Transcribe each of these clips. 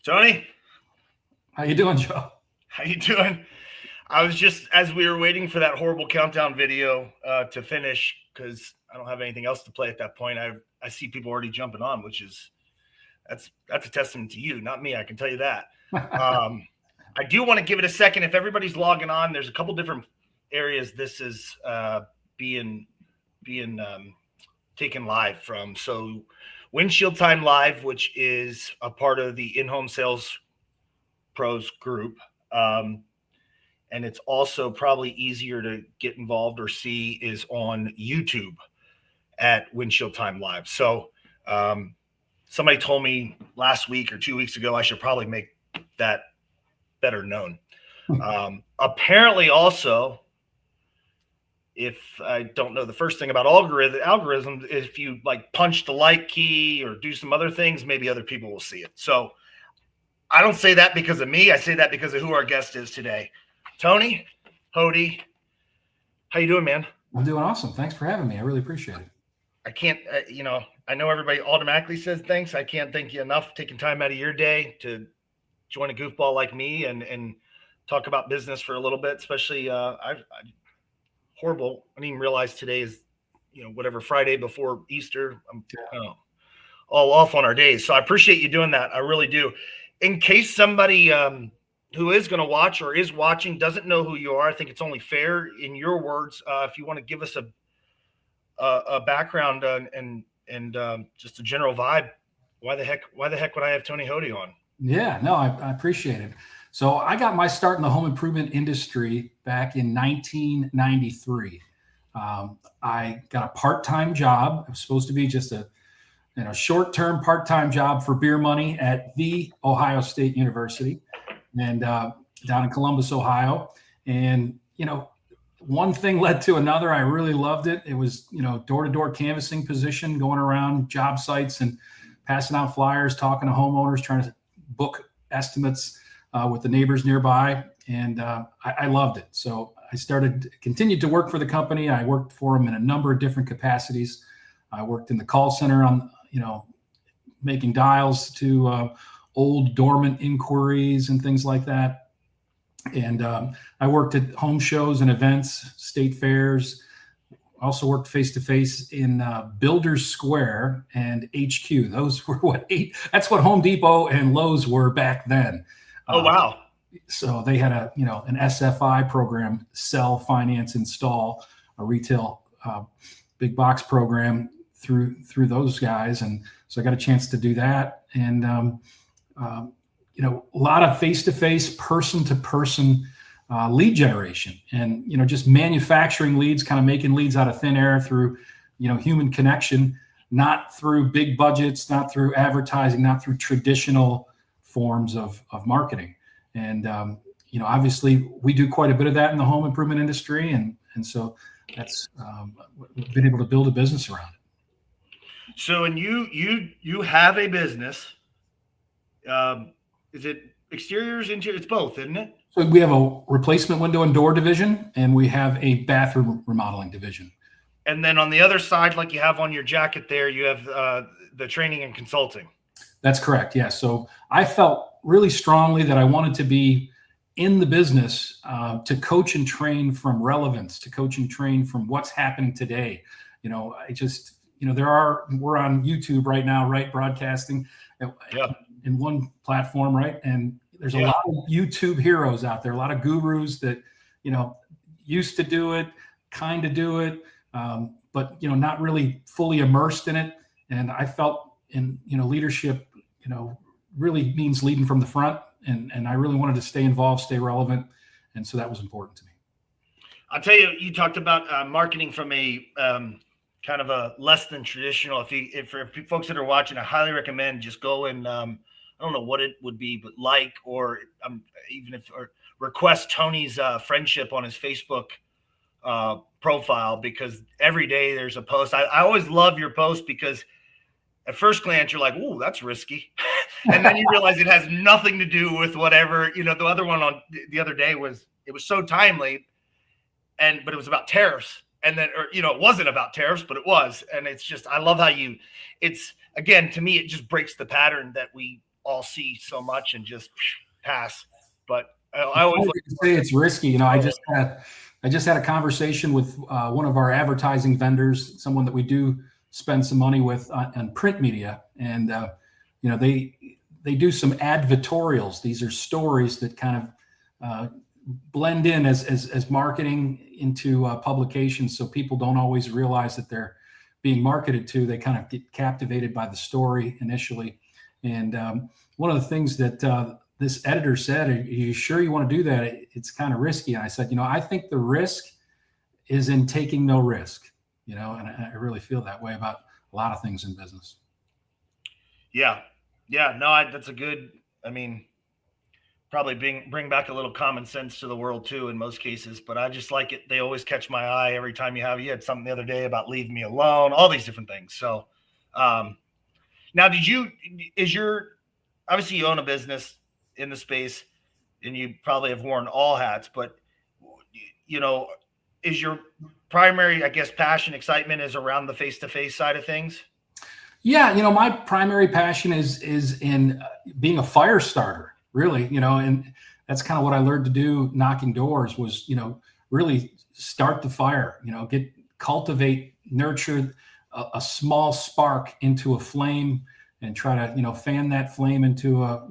Tony, how you doing, Joe? How you doing? I was just, as we were waiting for that horrible countdown video to finish, because I don't have anything else to play at that point. I see people already jumping on, which is that's a testament to you, not me. I can tell you that. I do want to give it a second. If everybody's logging on, there's a couple different areas this is being taken live from. So Windshield Time Live, which is a part of the In-Home Sales Pros group. And it's also probably easier to get involved or see is on YouTube at Windshield Time Live. So somebody told me last week or 2 weeks ago I should probably make that better known. Apparently also, if I don't know the first thing about algorithms, if you like punch the like key or do some other things, maybe other people will see it. So I don't say that because of me. I say that because of who our guest is today. Tony, Hoty, how you doing, man? I'm doing awesome. Thanks for having me. I really appreciate it. I can't, I know everybody automatically says thanks. I can't thank you enough for taking time out of your day to join a goofball like me and talk about business for a little bit, especially horrible. I didn't even realize today is, whatever Friday before Easter. I'm all off on our days. So I appreciate you doing that. I really do. In case somebody who is going to watch or is watching doesn't know who you are, I think it's only fair in your words. If you want to give us a background and just a general vibe, why the heck would I have Tony Hoty on? Yeah, no, I appreciate it. So I got my start in the home improvement industry back in 1993. I got a part-time job. It was supposed to be just a short-term part-time job for beer money at the Ohio State University and down in Columbus, Ohio. And, one thing led to another. I really loved it. It was, door-to-door canvassing position, going around job sites and passing out flyers, talking to homeowners, trying to book estimates with the neighbors nearby. And I loved it. So I continued to work for the company. I worked for them in a number of different capacities. I worked in the call center on, making dials to old dormant inquiries and things like that. And I worked at home shows and events, state fairs. Also worked face-to-face in Builders Square and HQ. Those were that's what Home Depot and Lowe's were back then. Oh, wow. So they had an SFI program, sell, finance, install, a retail big box program through those guys. And so I got a chance to do that. And, a lot of face-to-face, person-to-person lead generation and, just manufacturing leads, kind of making leads out of thin air through, human connection, not through big budgets, not through advertising, not through traditional forms of marketing. And, obviously we do quite a bit of that in the home improvement industry. And so that's, we've been able to build a business around it. So, and you have a business, is it exteriors, interior? It's both, isn't it? So we have a replacement window and door division, and we have a bathroom remodeling division. And then on the other side, like you have on your jacket there, you have the training and consulting. That's correct. Yeah. So I felt really strongly that I wanted to be in the business to coach and train from relevance, to coach and train from what's happening today. we're on YouTube right now, right? Broadcasting in one platform, right? And there's a lot of YouTube heroes out there, a lot of gurus that, used to do it, kind of do it, but, not really fully immersed in it. And I felt leadership, really means leading from the front. And I really wanted to stay involved, stay relevant. And so that was important to me. I'll tell you, you talked about marketing from a kind of a less than traditional. If for folks that are watching, I highly recommend just go and I don't know what it would be, but or request Tony's friendship on his Facebook profile, because every day there's a post. I always love your post because at first glance you're like, "Ooh, that's risky," and then you realize it has nothing to do with whatever. The other one on the other day was so timely, but it was about tariffs, and then it wasn't about tariffs, but it was, and it's just I love how it's again, to me it just breaks the pattern that we all see so much and just pass. But I always say it's risky. I just had a conversation with one of our advertising vendors, someone that we do spend some money with on print media, and they do some advertorials. These are stories that kind of blend in as marketing into publications, so people don't always realize that they're being marketed to. They kind of get captivated by the story initially, and one of the things that this editor said, "Are you sure you want to do that? It's kind of risky." And I said, I think the risk is in taking no risk. And I really feel that way about a lot of things in business. Yeah. No, that's a good. Probably bring back a little common sense to the world too in most cases. But I just like it. They always catch my eye every time you had something the other day about leave me alone, all these different things. So, now obviously you own a business in the space, and you probably have worn all hats, but is your primary, I guess, passion, excitement is around the face-to-face side of things? Yeah, my primary passion is in being a fire starter, really, and that's kind of what I learned to do knocking doors was, really start the fire, cultivate, nurture a small spark into a flame, and try to, fan that flame into a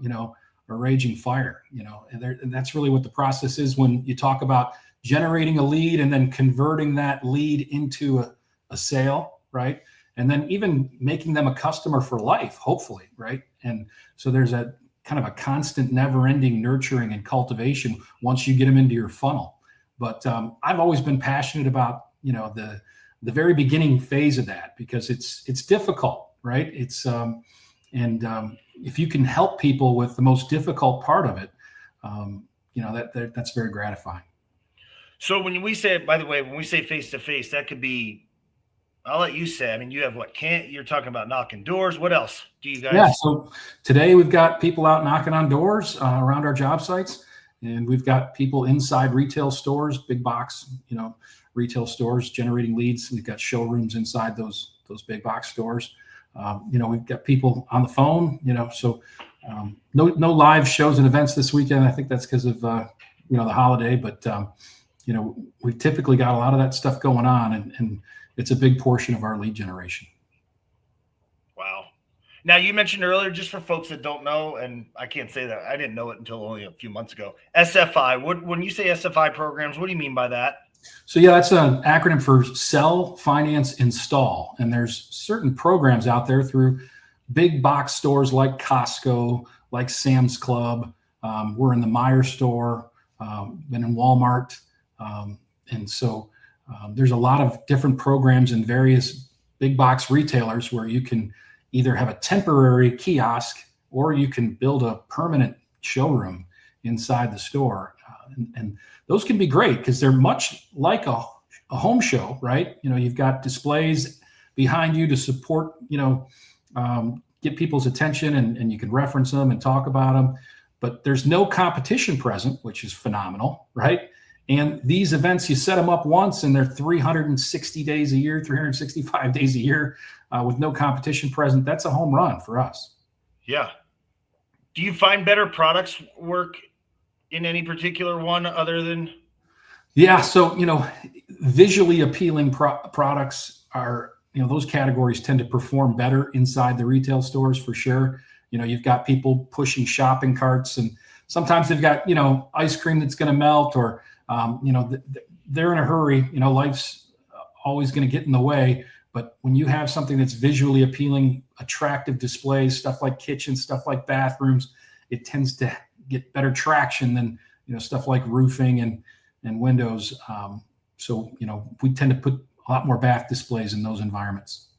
raging fire, and that's really what the process is when you talk about generating a lead and then converting that lead into a sale, right? And then even making them a customer for life, hopefully, right? And so there's a kind of a constant, never-ending nurturing and cultivation once you get them into your funnel. But I've always been passionate about, the very beginning phase of that, because it's difficult, right? It's if you can help people with the most difficult part of it, that's very gratifying. So when we say, by the way, when we say face-to-face, that could be, I'll let you say, you have you're talking about knocking doors. What else do you guys? Yeah. So today we've got people out knocking on doors around our job sites, and we've got people inside retail stores, big box, retail stores generating leads. We've got showrooms inside those big box stores. We've got people on the phone, so no live shows and events this weekend. I think that's because of, the holiday, but, we've typically got a lot of that stuff going on, and it's a big portion of our lead generation. Wow. Now, you mentioned earlier, just for folks that don't know, and I can't say that I didn't know it until only a few months ago, SFI. When you say SFI programs, what do you mean by that? So yeah, that's an acronym for Sell, Finance, Install. And there's certain programs out there through big box stores like Costco, like Sam's Club. We're in the Meijer store, been in Walmart. And so there's a lot of different programs in various big box retailers where you can either have a temporary kiosk or you can build a permanent showroom inside the store. And those can be great because they're much like a home show, right? You've got displays behind you to support, get people's attention, and you can reference them and talk about them. But there's no competition present, which is phenomenal, right? And these events, you set them up once and they're 360 days a year, 365 days a year with no competition present. That's a home run for us. Yeah. Do you find better products work in any particular one other than? Yeah. So, visually appealing products are, those categories tend to perform better inside the retail stores for sure. You've got people pushing shopping carts, and sometimes they've got, ice cream that's going to melt, or, they're in a hurry. Life's always going to get in the way. But when you have something that's visually appealing, attractive displays, stuff like kitchens, stuff like bathrooms, it tends to get better traction than, stuff like roofing and windows. So, we tend to put a lot more bath displays in those environments.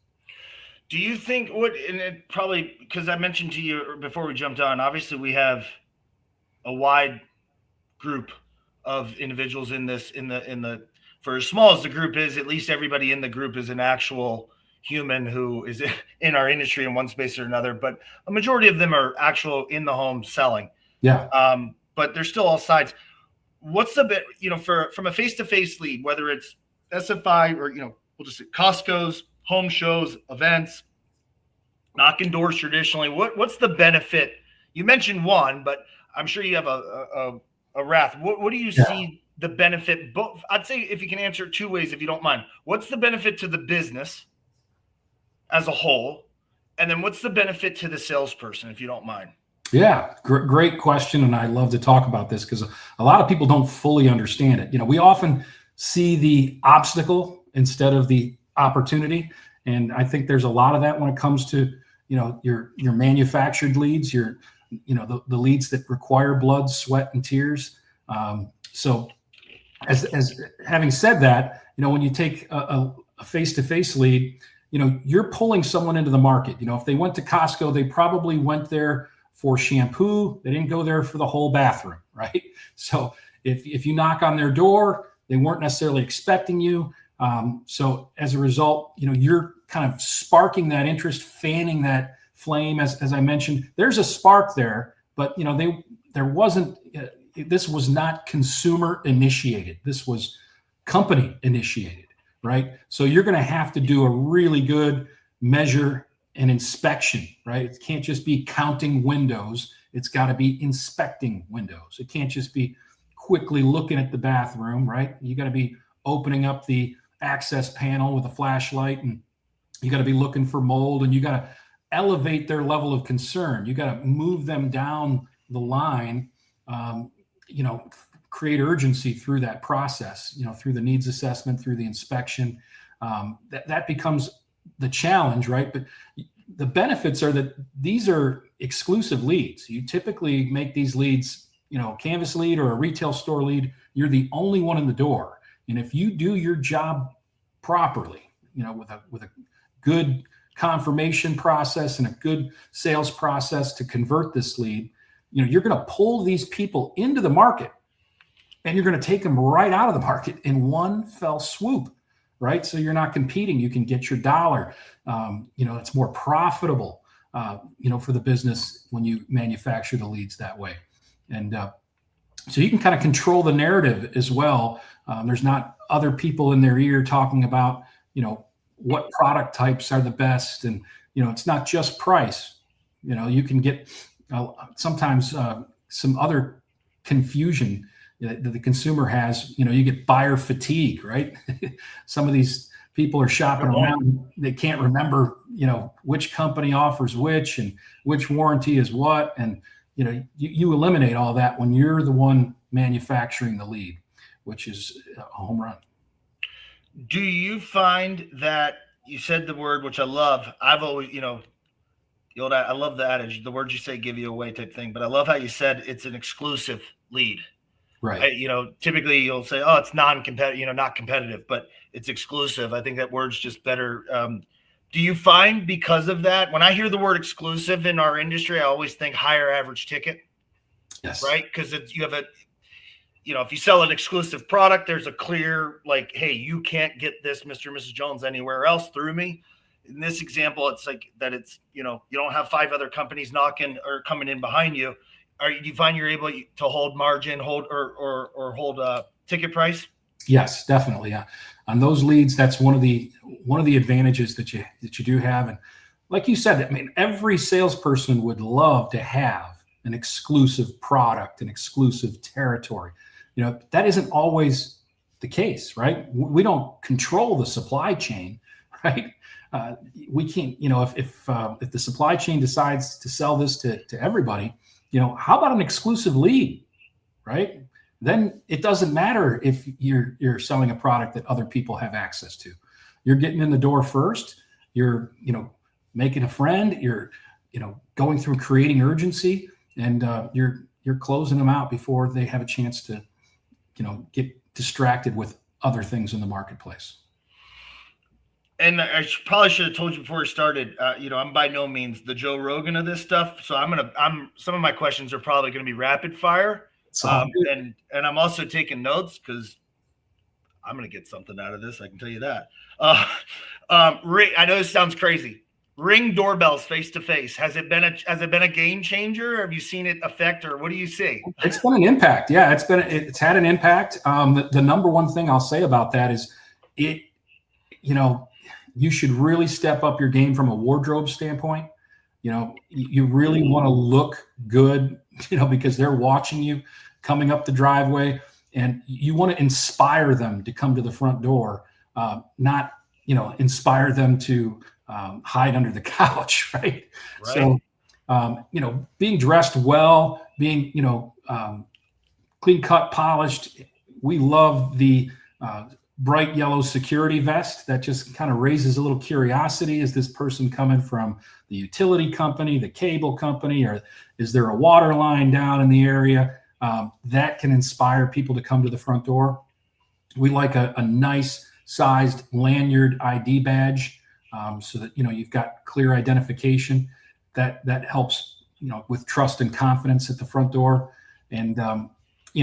Do you think and it probably, because I mentioned to you before we jumped on, obviously we have a wide group of individuals in the for as small as the group is, at least everybody in the group is an actual human who is in our industry in one space or another. But a majority of them are actual in the home selling. Yeah. But there's still all sides. What's the bit, from a face-to-face lead, whether it's SFI or, we'll just say Costco's, home shows, events, knocking doors traditionally, what's the benefit? You mentioned one, but I'm sure you have a wrath. What do you see the benefit? Both, I'd say if you can answer it two ways, if you don't mind. What's the benefit to the business as a whole? And then what's the benefit to the salesperson, if you don't mind? Yeah, great question. And I love to talk about this because a lot of people don't fully understand it. We often see the obstacle instead of the opportunity. And I think there's a lot of that when it comes to, your manufactured leads, the leads that require blood, sweat, and tears. So as having said that, when you take a face-to-face lead, you're pulling someone into the market. If they went to Costco, they probably went there for shampoo. They didn't go there for the whole bathroom, right? So if you knock on their door, they weren't necessarily expecting you. So as a result, you're kind of sparking that interest, fanning that flame. As I mentioned, there's a spark there, but there wasn't. This was not consumer initiated. This was company initiated, right? So you're going to have to do a really good measure and inspection, right? It can't just be counting windows. It's got to be inspecting windows. It can't just be quickly looking at the bathroom, right? You got to be opening up the access panel with a flashlight, and you got to be looking for mold, and you got to elevate their level of concern. You got to move them down the line, create urgency through that process, through the needs assessment, through the inspection. That becomes the challenge, right? But the benefits are that these are exclusive leads. You typically make these leads, canvas lead or a retail store lead. You're the only one in the door. And if you do your job properly, with a good confirmation process and a good sales process to convert this lead, you're going to pull these people into the market, and you're going to take them right out of the market in one fell swoop, right? So you're not competing. You can get your dollar. It's more profitable, for the business when you manufacture the leads that way. And so you can kind of control the narrative as well. There's not other people in their ear talking about, what product types are the best. And, it's not just price. You can get sometimes some other confusion that the consumer has. You get buyer fatigue, right? Some of these people are shopping around. They can't remember, which company offers which and which warranty is what. And, you eliminate all that when you're the one manufacturing the lead, which is a home run. Do you find that you said the word, which I love? I've always, I love the adage, the words you say give you away type thing, but I love how you said it's an exclusive lead. Right. Typically you'll say, oh, it's non-competitive, not competitive, but it's exclusive. I think that word's just better. Do you find because of that, when I hear the word exclusive in our industry, I always think higher average ticket. Yes. Right. Because you have if you sell an exclusive product, there's a clear, like, hey, you can't get this, Mr. and Mrs. Jones, anywhere else through me. In this example, it's like that it's, you don't have 5 other companies knocking or coming in behind you. Do you find you're able to hold margin, hold ticket price? Yes, definitely. On those leads, that's one of the advantages that you do have. And like you said, every salesperson would love to have an exclusive product, an exclusive territory. That isn't always the case, right? We don't control the supply chain, right? We can't, if the supply chain decides to sell this to everybody, how about an exclusive lead, right? Then it doesn't matter if you're selling a product that other people have access to. You're getting in the door first. You're, making a friend. You're, going through creating urgency, and you're closing them out before they have a chance to, get distracted with other things in the marketplace. And I probably should have told you before we started, I'm by no means the Joe Rogan of this stuff. So some of my questions are probably going to be rapid fire. And I'm also taking notes because I'm going to get something out of this. I can tell you that. I know this sounds crazy. Ring doorbells face to face. Has it been a game changer? Have you seen it affect, or what do you see? It's been an impact. Yeah, it's had an impact. The number one thing I'll say about that is you should really step up your game from a wardrobe standpoint. You really want to look good, because they're watching you coming up the driveway, and you want to inspire them to come to the front door, not, inspire them to hide under the couch, right? So, being dressed well, being, clean cut, polished. We love the bright yellow security vest that just kind of raises a little curiosity. Is this person coming from the utility company, the cable company, or is there a water line down in the area? That can inspire people to come to the front door. We like a nice sized lanyard ID badge, so that you've got clear identification. That helps with trust and confidence at the front door, and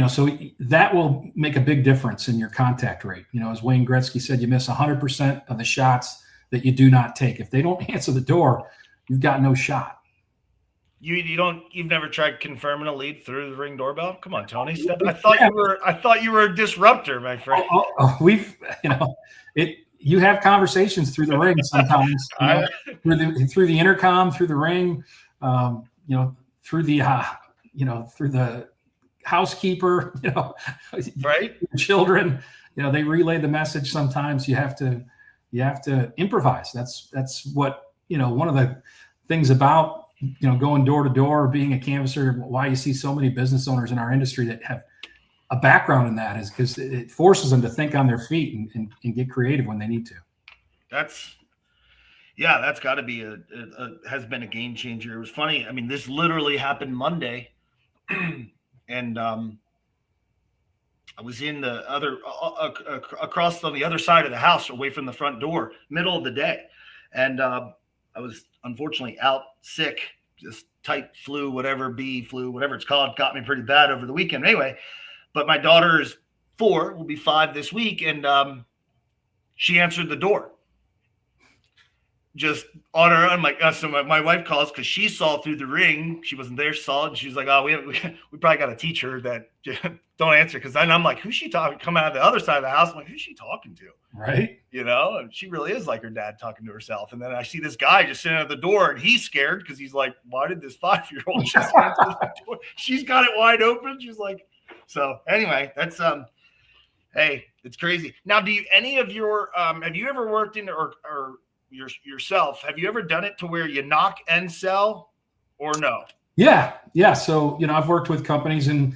so that will make a big difference in your contact rate. As Wayne Gretzky said, you miss 100% of the shots that you do not take. If they don't answer the door, you've got no shot. You've never tried confirming a lead through the Ring doorbell? Come on, Tony. I thought you were a disruptor, my friend. You have conversations through the Ring sometimes, through the intercom, through the Ring, through the housekeeper, right? Children, they relay the message. Sometimes you have to improvise. That's what, one of the things about, going door to door, being a canvasser, why you see so many business owners in our industry that have a background in that, is because it forces them to think on their feet and get creative when they need to. That's got to be has been a game changer. It was funny. I mean, this literally happened Monday, and I was in the other across on the other side of the house, away from the front door, middle of the day, and I was unfortunately out sick, just type flu, bee flu, whatever it's called, got me pretty bad over the weekend. Anyway, but my daughter is 4, will be 5 this week, and she answered the door. Just on her own, like us. So my wife calls because she saw through the Ring. She wasn't there, saw it, and she's like, "Oh, we probably got to teach her that don't answer." Because then I'm like, "Who's she talking?" Come out of the other side of the house, I'm like, "Who's she talking to?" Right? And she really is like her dad talking to herself. And then I see this guy just sitting at the door, and he's scared because he's like, "Why did this 5-year-old just answer the door? She's got it wide open." She's like, so anyway, that's hey, it's crazy. Now, do you any of your have you ever worked in or yourself, have you ever done it to where you knock and sell, or no? Yeah. So, I've worked with companies in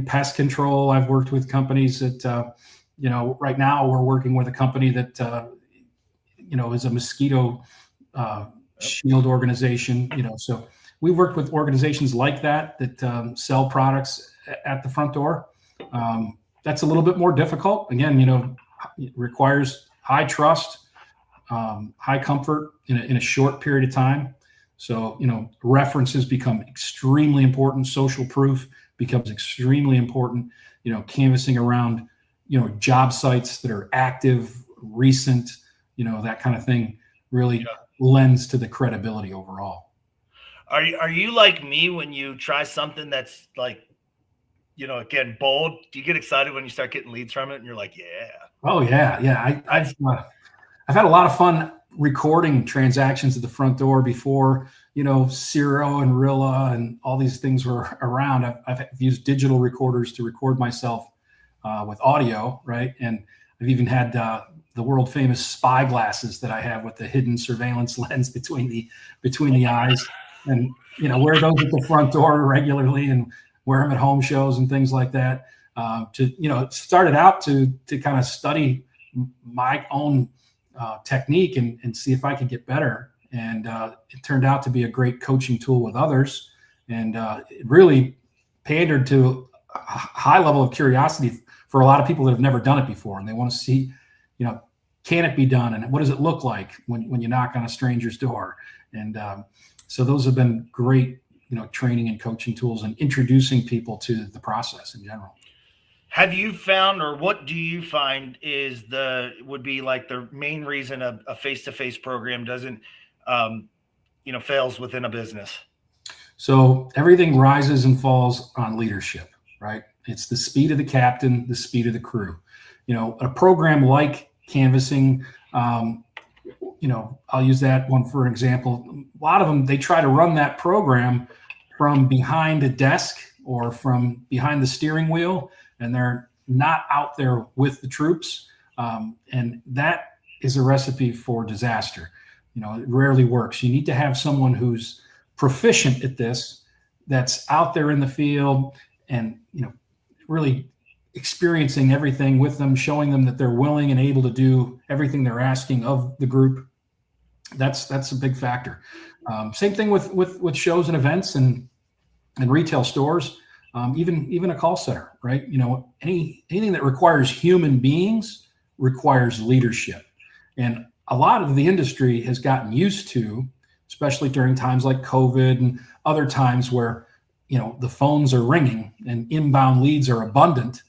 pest control. I've worked with companies that, right now we're working with a company that, is a mosquito shield organization, so we've worked with organizations like that sell products at the front door. That's a little bit more difficult. Again, it requires high trust, high comfort in a short period of time. So, references become extremely important. Social proof becomes extremely important. Canvassing around, job sites that are active, recent, that kind of thing really lends to the credibility overall. Are you like me when you try something that's like, again, bold? Do you get excited when you start getting leads from it and you're like, yeah? Oh yeah. I've had a lot of fun recording transactions at the front door before, Ciro and Rilla and all these things were around. I've used digital recorders to record myself with audio, right? And I've even had the world famous spy glasses that I have with the hidden surveillance lens between the eyes, and wear those at the front door regularly and wear them at home shows and things like that. It started out to kind of study my own technique and see if I could get better. And it turned out to be a great coaching tool with others. And it really pandered to a high level of curiosity for a lot of people that have never done it before. And they want to see, can it be done? And what does it look like when you knock on a stranger's door? And so those have been great, training and coaching tools and introducing people to the process in general. Have you found, or what do you find would be like the main reason a face-to-face program doesn't, um, fails within a business? So everything rises and falls on leadership, right? It's the speed of the captain, the speed of the crew. A program like canvassing, I'll use that one for an example. A lot of them, they try to run that program from behind a desk or from behind the steering wheel, and they're not out there with the troops. And that is a recipe for disaster. It rarely works. You need to have someone who's proficient at this, that's out there in the field and, really experiencing everything with them, showing them that they're willing and able to do everything they're asking of the group. That's a big factor. Same thing with shows and events and retail stores, even a call center, right? Anything that requires human beings requires leadership. And a lot of the industry has gotten used to, especially during times like COVID and other times where, the phones are ringing and inbound leads are abundant.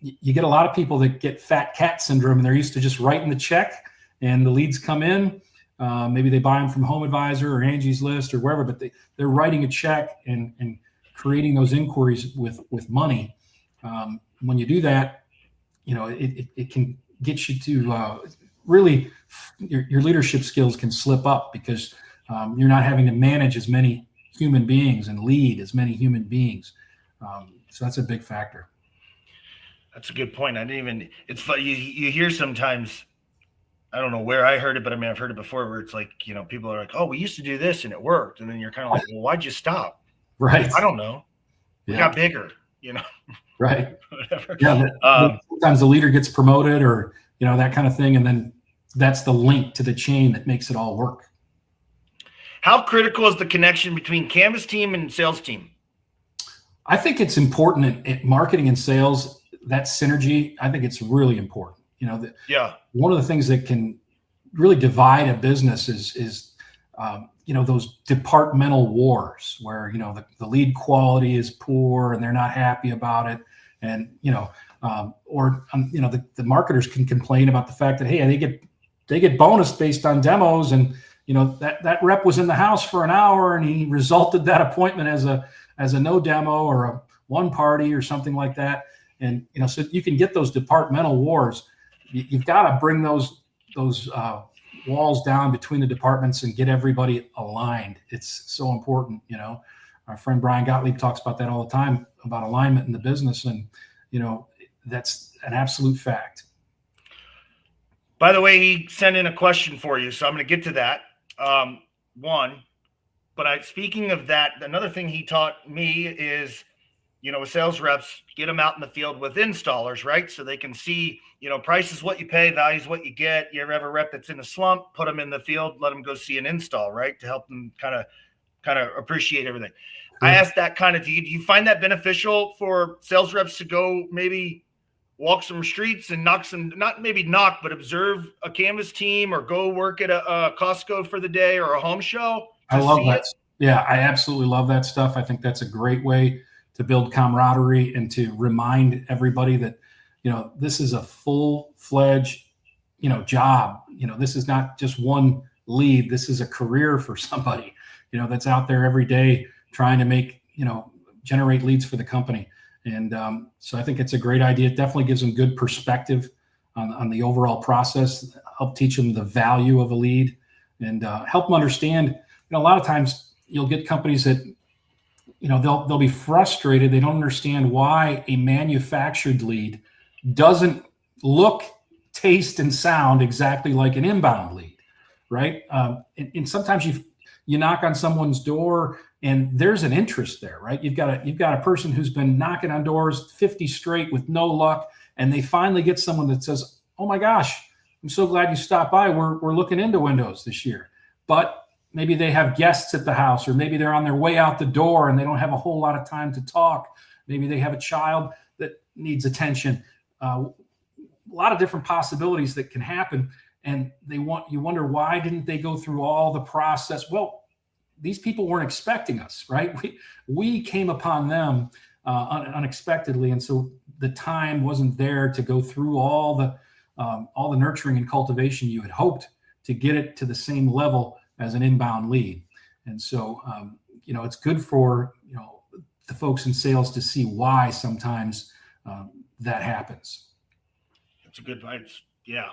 You get a lot of people that get fat cat syndrome, and they're used to just writing the check and the leads come in. Maybe they buy them from Home Advisor or Angie's List or wherever, but they're writing a check and creating those inquiries with money. When you do that, it can get you to really your leadership skills can slip up because you're not having to manage as many human beings and lead as many human beings. So that's a big factor. That's a good point. It's funny. You hear sometimes, I don't know where I heard it, but I've heard it before where it's like, people are like, oh, we used to do this and it worked. And then you're kind of like, well, why'd you stop? Right. I don't know. We got bigger, Right. Whatever. Yeah. Sometimes the leader gets promoted or, that kind of thing. And then that's the link to the chain that makes it all work. How critical is the connection between canvas team and sales team? I think it's important in marketing and sales, that synergy. I think it's really important. One of the things that can really divide a business is those departmental wars where, the lead quality is poor and they're not happy about it. And, the marketers can complain about the fact that, hey, they get bonus based on demos. And, that rep was in the house for an hour and he resulted that appointment as a no demo or a one party or something like that. And, so you can get those departmental wars. You've got to bring those walls down between the departments and get everybody aligned. It's so important. Our friend Brian Gottlieb talks about that all the time about alignment in the business. And, that's an absolute fact. By the way, he sent in a question for you. So I'm going to get to that. Speaking of that, another thing he taught me is, with sales reps, get them out in the field with installers, right? So they can see, price is what you pay, value is what you get. You ever have a rep that's in a slump, put them in the field, let them go see an install, right? To help them kind of appreciate everything. Yeah. I asked that do you find that beneficial for sales reps to go maybe walk some streets and but observe a canvas team or go work at a Costco for the day or a home show? I love that. Yeah, I absolutely love that stuff. I think that's a great way to build camaraderie and to remind everybody that, this is a full-fledged, job. This is not just one lead. This is a career for somebody, that's out there every day trying to make, generate leads for the company. And so I think it's a great idea. It definitely gives them good perspective on the overall process, help teach them the value of a lead and help them understand. A lot of times you'll get companies that, they'll be frustrated. They don't understand why a manufactured lead doesn't look, taste, and sound exactly like an inbound lead, right? And sometimes you knock on someone's door and there's an interest there, right? You've got a person who's been knocking on doors 50 straight with no luck, and they finally get someone that says, "Oh my gosh, I'm so glad you stopped by. We're looking into windows this year." But maybe they have guests at the house, or maybe they're on their way out the door and they don't have a whole lot of time to talk. Maybe they have a child that needs attention. A lot of different possibilities that can happen. And you wonder, why didn't they go through all the process? Well, these people weren't expecting us, right? We came upon them unexpectedly. And so the time wasn't there to go through all the nurturing and cultivation you had hoped to get it to the same level as an inbound lead. And so, it's good for, the folks in sales to see why sometimes that happens. That's a good advice. Yeah.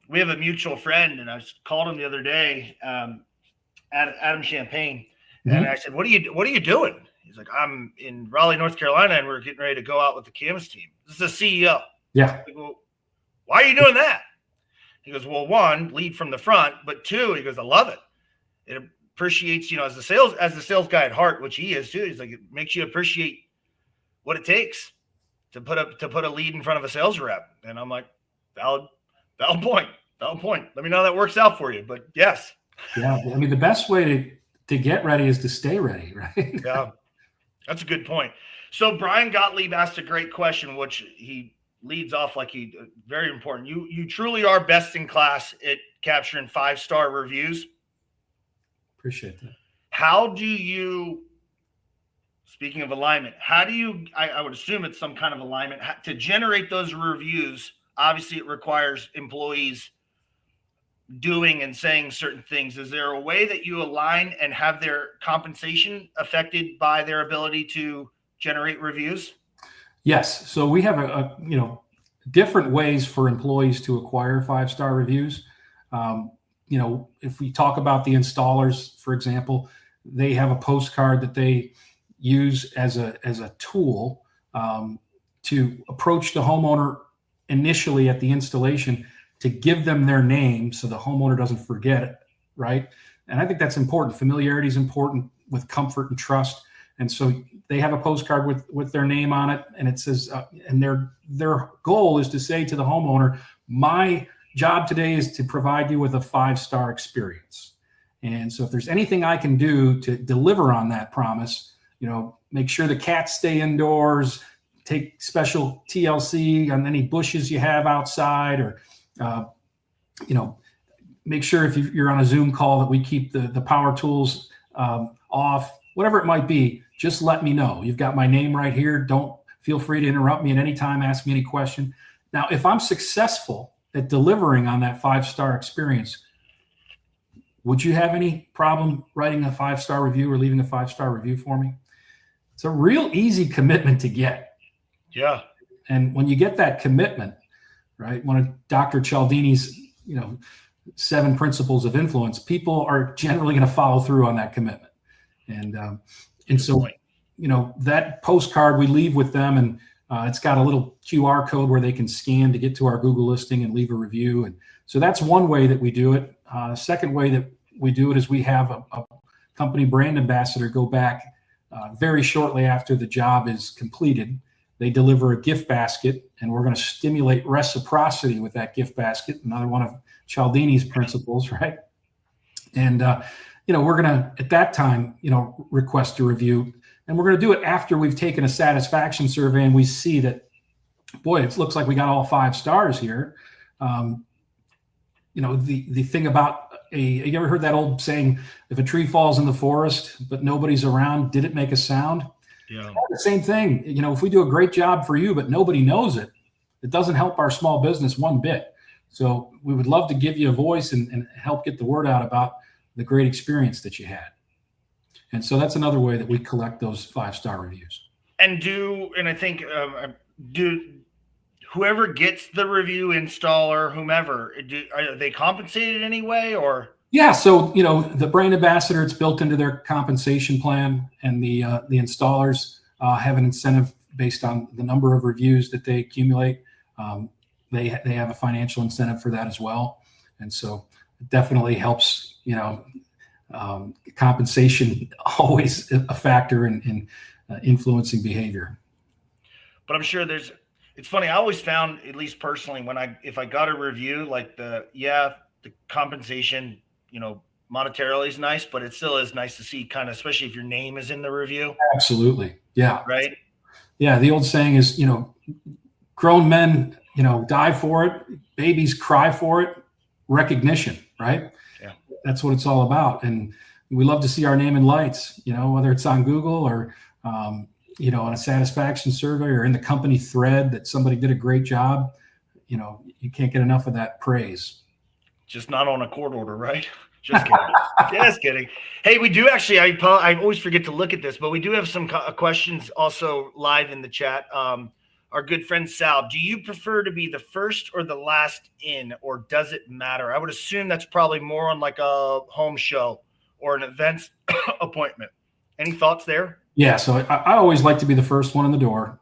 We have a mutual friend, and I called him the other day, Adam Champagne. And I said, what are you doing? He's like, I'm in Raleigh, North Carolina, and we're getting ready to go out with the Canvas team. This is the CEO. Yeah. I go, why are you doing that? He goes, well, one, lead from the front, but two, he goes, I love it. It appreciates, as the sales guy at heart, which he is too. He's like, it makes you appreciate what it takes to put a lead in front of a sales rep. And I'm like, valid point. Let me know how that works out for you. But yes. Yeah. I mean, the best way to get ready is to stay ready, right? Yeah. That's a good point. So Brian Gottlieb asked a great question, which he leads off like very important. You truly are best in class at capturing 5-star reviews. Appreciate that. How do you, speaking of alignment, I would assume it's some kind of alignment to generate those reviews. Obviously it requires employees doing and saying certain things. Is there a way that you align and have their compensation affected by their ability to generate reviews? Yes. So we have different ways for employees to acquire 5-star reviews. If we talk about the installers, for example, they have a postcard that they use as a tool to approach the homeowner initially at the installation, to give them their name so the homeowner doesn't forget it, right? And I think that's important. Familiarity is important with comfort and trust. And so they have a postcard with their name on it, and it says, and their goal is to say to the homeowner, my job today is to provide you with a 5-star experience. And so if there's anything I can do to deliver on that promise, make sure the cats stay indoors, take special TLC on any bushes you have outside, or make sure if you're on a Zoom call that we keep the power tools off, whatever it might be, just let me know. You've got my name right here. Don't feel free to interrupt me at any time, ask me any question. Now, if I'm successful at delivering on that 5-star experience, would you have any problem writing a 5-star review or leaving a 5-star review for me? It's a real easy commitment to get. Yeah. And when you get that commitment, right, one of Dr. Cialdini's, 7 principles of influence, people are generally going to follow through on that commitment. And so, that postcard we leave with them, and it's got a little QR code where they can scan to get to our Google listing and leave a review. And so that's one way that we do it. Second way that we do it is we have a company brand ambassador go back very shortly after the job is completed. They deliver a gift basket, and we're going to stimulate reciprocity with that gift basket. Another one of Cialdini's principles, right? And, we're going to, at that time, request a review, and we're going to do it after we've taken a satisfaction survey and we see that, boy, it looks like we got all 5 stars here. The thing about you ever heard that old saying, if a tree falls in the forest, but nobody's around, did it make a sound? Yeah. The same thing. If we do a great job for you, but nobody knows it, it doesn't help our small business one bit. So we would love to give you a voice and help get the word out about the great experience that you had. And so that's another way that we collect those 5-star reviews. And I think whoever gets the review, installer, whomever, are they compensated anyway, or? Yeah. So, the brand ambassador, it's built into their compensation plan, and the installers have an incentive based on the number of reviews that they accumulate. They have a financial incentive for that as well. And so it definitely helps, compensation always a factor in influencing behavior. But I'm sure it's funny. I always found, at least personally, if I got a review, like the compensation, monetarily is nice, but it still is nice to see, kind of, especially if your name is in the review. Absolutely. Yeah. Right. Yeah. The old saying is, grown men, die for it. Babies cry for it. Recognition. Right. Yeah. That's what it's all about. And we love to see our name in lights, whether it's on Google or, on a satisfaction survey or in the company thread that somebody did a great job, you can't get enough of that praise. Just not on a court order, right? Just kidding. Just kidding. Hey, we do actually, I always forget to look at this, but we do have some questions also live in the chat. Our good friend Sal, do you prefer to be the first or the last in, or does it matter? I would assume that's probably more on like a home show or an event appointment. Any thoughts there? Yeah, so I always like to be the first one in the door.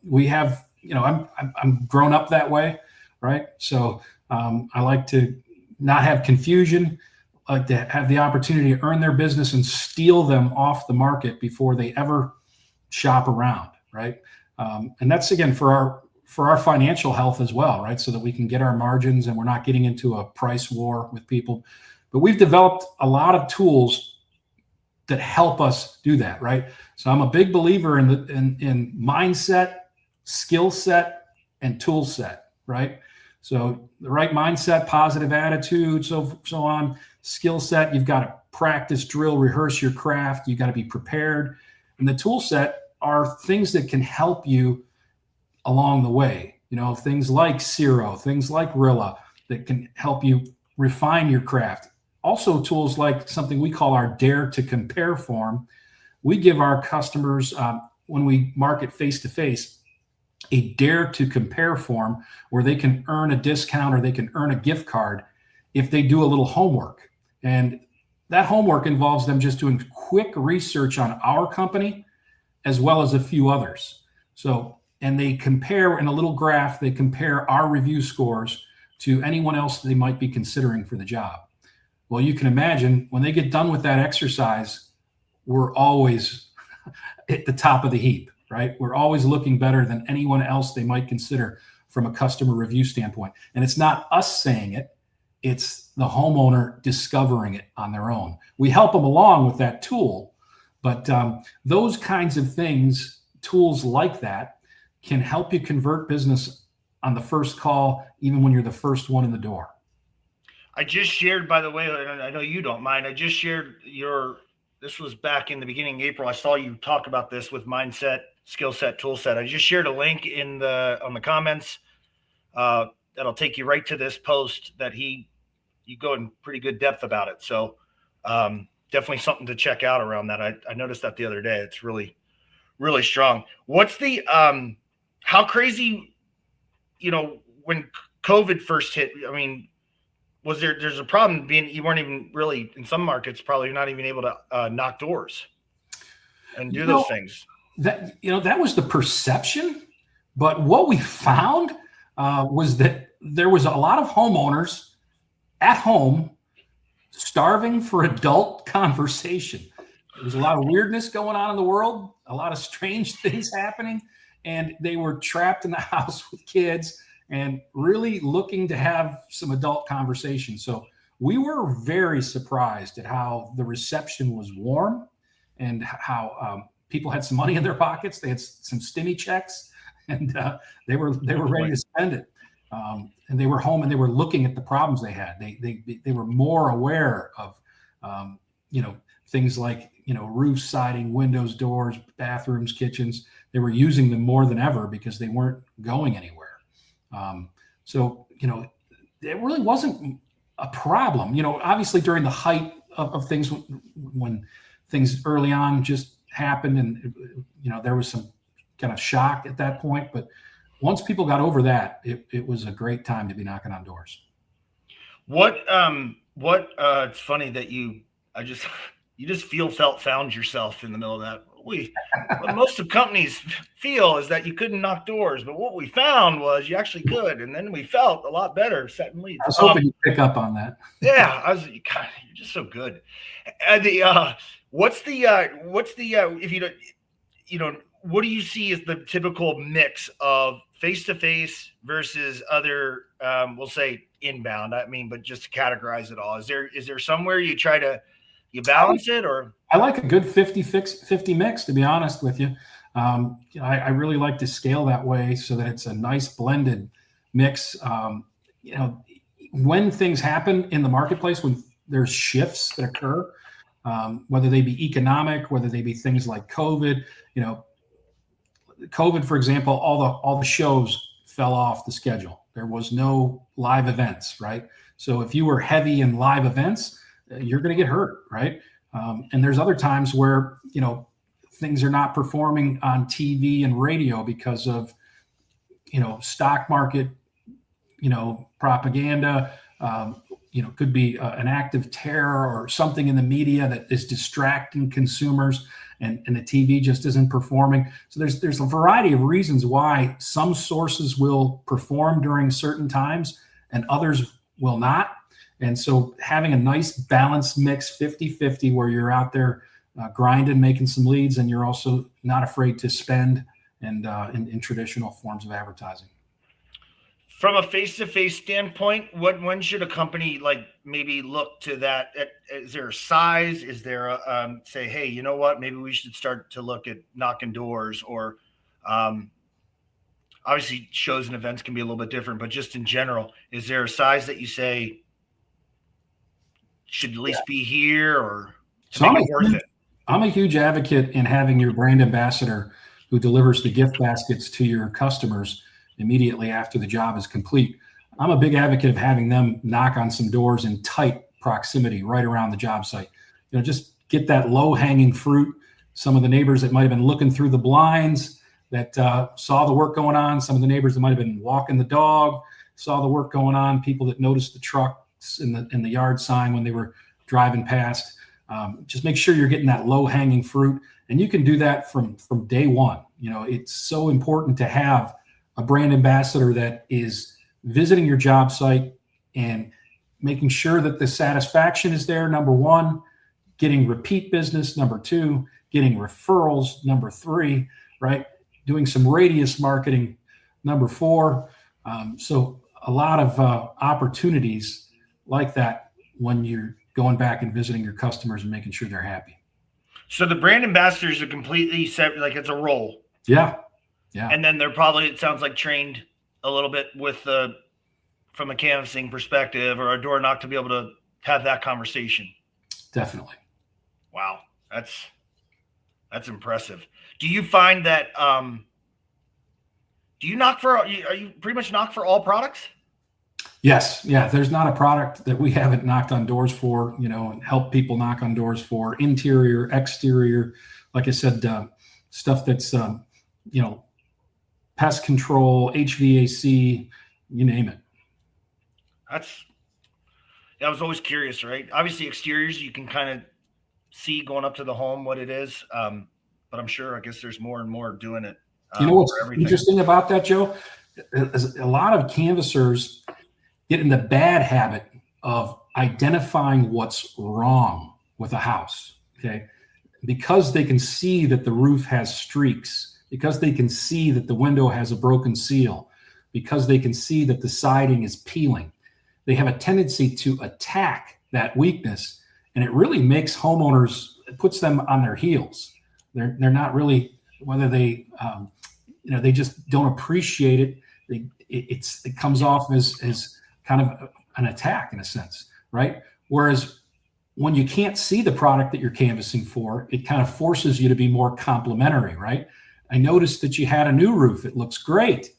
We have, I'm grown up that way, right? So I like to not have confusion. I like to have the opportunity to earn their business and steal them off the market before they ever shop around, right? And that's, again, for our financial health as well, right? So that we can get our margins and we're not getting into a price war with people. But we've developed a lot of tools that help us do that, right? So I'm a big believer in mindset, skill set, and tool set, right? So the right mindset, positive attitude, so on. Skill set, you've got to practice, drill, rehearse your craft. You've got to be prepared. And the tool set are things that can help you along the way. Things like Zero, things like Rilla that can help you refine your craft. Also tools like something we call our Dare to Compare form. We give our customers, when we market face-to-face, a Dare to Compare form where they can earn a discount or they can earn a gift card if they do a little homework. And that homework involves them just doing quick research on our company as well as a few others. So, and they compare in a little graph, they compare our review scores to anyone else they might be considering for the job. Well, you can imagine when they get done with that exercise, we're always at the top of the heap, right? We're always looking better than anyone else they might consider from a customer review standpoint. And it's not us saying it, it's the homeowner discovering it on their own. We help them along with that tool, but those kinds of things, tools like that, can help you convert business on the first call, even when you're the first one in the door. I just shared, by the way, and I know you don't mind, I just shared this was back in the beginning of April. I saw you talk about this with mindset, skill set, tool set. I just shared a link on the comments that'll take you right to this post that you go in pretty good depth about it. So definitely something to check out around that. I noticed that the other day. It's really, really strong. What's the how crazy, when COVID first hit, I mean, there's a problem being you weren't even really, in some markets, probably not even able to knock doors and do those things. That was the perception, but what we found was that there was a lot of homeowners at home starving for adult conversation. There was a lot of weirdness going on in the world, a lot of strange things happening, and they were trapped in the house with kids and really looking to have some adult conversation. So we were very surprised at how the reception was warm and how people had some money in their pockets. They had some stimmy checks, and they were ready to spend it. And they were home and they were looking at the problems they had. They were more aware of things like roof siding, windows, doors, bathrooms, kitchens. They were using them more than ever because they weren't going anywhere. So it really wasn't a problem. Obviously during the height of things, when things early on just happened, and there was some kind of shock at that point. But once people got over that, it was a great time to be knocking on doors. It's funny that you just found yourself in the middle of that. What most of companies feel is that you couldn't knock doors, but what we found was you actually could, and then we felt a lot better setting leads. I was hoping you'd pick up on that. Yeah, God, you're just so good. And what do you see as the typical mix of face-to-face versus other, we'll say inbound? I mean, but just to categorize it all, is there somewhere you balance it, or? I like a good 50 mix, to be honest with you. I really like to scale that way so that it's a nice blended mix. When things happen in the marketplace, when there's shifts that occur, whether they be economic, whether they be things like COVID, COVID, for example, all the shows fell off the schedule. There was no live events, right? So if you were heavy in live events, you're going to get hurt, right? And there's other times where, things are not performing on TV and radio because of, stock market, propaganda, could be an active terror or something in the media that is distracting consumers, and the TV just isn't performing. So there's a variety of reasons why some sources will perform during certain times and others will not. And so having a nice balanced mix, 50-50, where you're out there grinding, making some leads, and you're also not afraid to spend and in traditional forms of advertising. From a face-to-face standpoint, when should a company maybe look to that? Is there a size? Is there a say, hey, you know what? Maybe we should start to look at knocking doors, or obviously shows and events can be a little bit different, but just in general, is there a size that you say should at least be here, or to make it worth it? I'm a huge advocate in having your brand ambassador who delivers the gift baskets to your customers immediately after the job is complete. I'm a big advocate of having them knock on some doors in tight proximity right around the job site. Just get that low-hanging fruit. Some of the neighbors that might have been looking through the blinds that saw the work going on, some of the neighbors that might have been walking the dog, saw the work going on, people that noticed the trucks in the yard sign when they were driving past. Just make sure you're getting that low-hanging fruit, and you can do that from day one. It's so important to have a brand ambassador that is visiting your job site and making sure that the satisfaction is there, number one, getting repeat business, number two, getting referrals, number three, right? Doing some radius marketing, number four. So a lot of opportunities like that when you're going back and visiting your customers and making sure they're happy. So the brand ambassadors are completely set, it's a role. Yeah. And then they're probably, it sounds like, trained a little bit with from a canvassing perspective or a door knock to be able to have that conversation. Definitely. Wow. That's impressive. Do you find that, are you pretty much knock for all products? Yes. Yeah. There's not a product that we haven't knocked on doors for, and help people knock on doors for, interior, exterior. Like I said, stuff that's, pest control, HVAC, you name it. I was always curious, right? Obviously exteriors, you can kind of see going up to the home what it is. But I'm sure, I guess there's more and more doing it. What's interesting about that, Joe? Is a lot of canvassers get in the bad habit of identifying what's wrong with a house, okay? Because they can see that the roof has streaks, because they can see that the window has a broken seal, because they can see that the siding is peeling, they have a tendency to attack that weakness, and it really makes homeowners, it puts them on their heels. They're not really, whether they, they just don't appreciate it. It comes off as kind of an attack in a sense, right? Whereas when you can't see the product that you're canvassing for, it kind of forces you to be more complimentary, right? I noticed that you had a new roof. It looks great.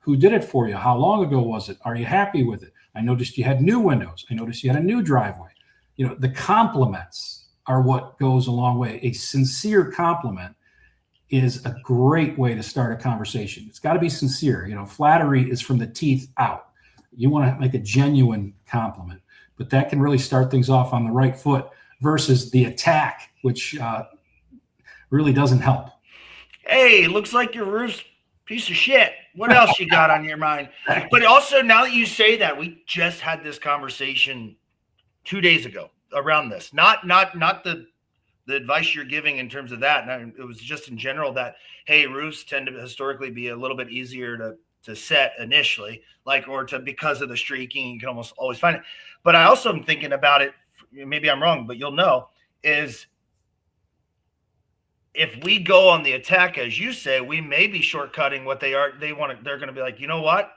Who did it for you? How long ago was it? Are you happy with it? I noticed you had new windows. I noticed you had a new driveway. The compliments are what goes a long way. A sincere compliment is a great way to start a conversation. It's got to be sincere. Flattery is from the teeth out. You want to make a genuine compliment, but that can really start things off on the right foot versus the attack, which really doesn't help. Hey, looks like your roof's piece of shit. What else you got on your mind? But also, now that you say that, we just had this conversation 2 days ago around this. Not the advice you're giving in terms of that. And it was just in general that, hey, roofs tend to historically be a little bit easier to set initially, because of the streaking, you can almost always find it. But I also am thinking about it, maybe I'm wrong, but you'll know, is if we go on the attack, as you say, we may be shortcutting what they're going to be like, you know what?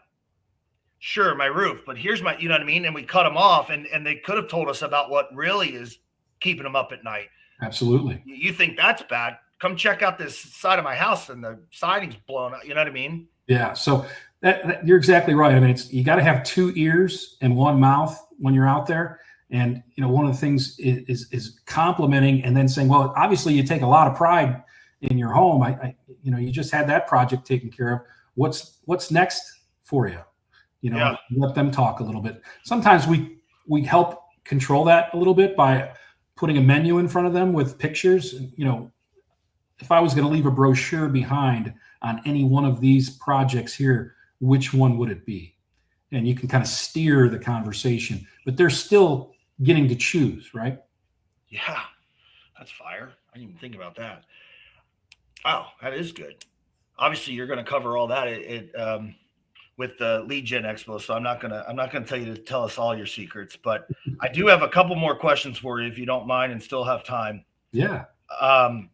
Sure, my roof, but here's my, you know what I mean? And we cut them off, and they could have told us about what really is keeping them up at night. Absolutely. You think that's bad. come check out this side of my house and the siding's blown out. You know what I mean? Yeah. So that you're exactly right. I mean, you got to have two ears and one mouth when you're out there. And one of the things is complimenting and then saying, well, obviously you take a lot of pride in your home. You just had that project taken care of. What's next for you? Yeah. Let them talk a little bit. Sometimes we help control that a little bit by putting a menu in front of them with pictures. If I was going to leave a brochure behind on any one of these projects here, which one would it be? And you can kind of steer the conversation, but they're still getting to choose, right? Yeah, that's fire. I didn't even think about that. Wow, that is good. Obviously, you're going to cover all that with the Lead Gen Expo, so I'm not gonna tell you to tell us all your secrets, but I do have a couple more questions for you if you don't mind, and still have time. Yeah. And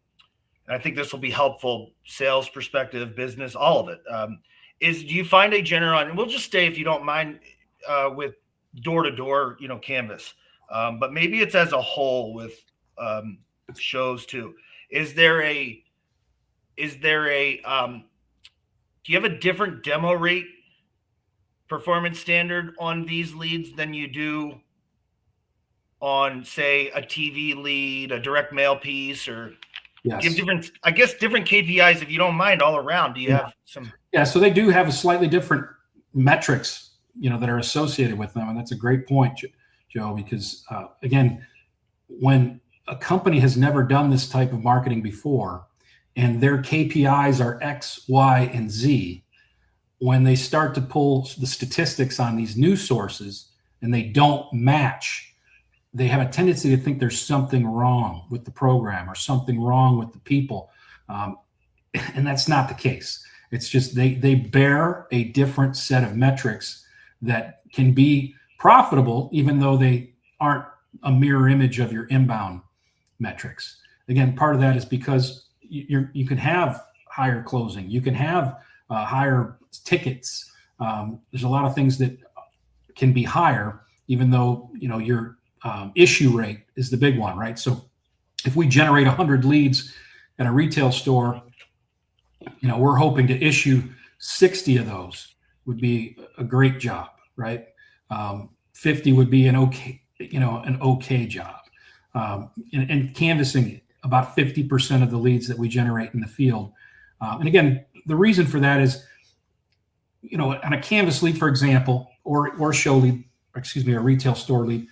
I think this will be helpful, sales perspective, business, all of it. Do you find a general, and we'll just stay, if you don't mind, with door-to-door, canvas, but maybe it's as a whole with shows too. Do you have a different demo rate performance standard on these leads than you do on, say, a TV lead, a direct mail piece, or yes. Give different KPIs, if you don't mind, all around? Do you have some? Yeah, so they do have a slightly different metrics, that are associated with them. And that's a great point, Joe, because again, when a company has never done this type of marketing before and their KPIs are X, Y, and Z, when they start to pull the statistics on these news sources and they don't match, they have a tendency to think there's something wrong with the program or something wrong with the people. And that's not the case. It's just they bear a different set of metrics that can be profitable, even though they aren't a mirror image of your inbound metrics. Again, part of that is because you can have higher closing, you can have higher tickets. There's a lot of things that can be higher, even though your issue rate is the big one, right? So if we generate 100 leads at a retail store, we're hoping to issue 60 of those would be a great job, right? 50 would be an okay job. And canvassing about 50% of the leads that we generate in the field. And again, the reason for that is, on a canvas lead, for example, or show lead, a retail store lead,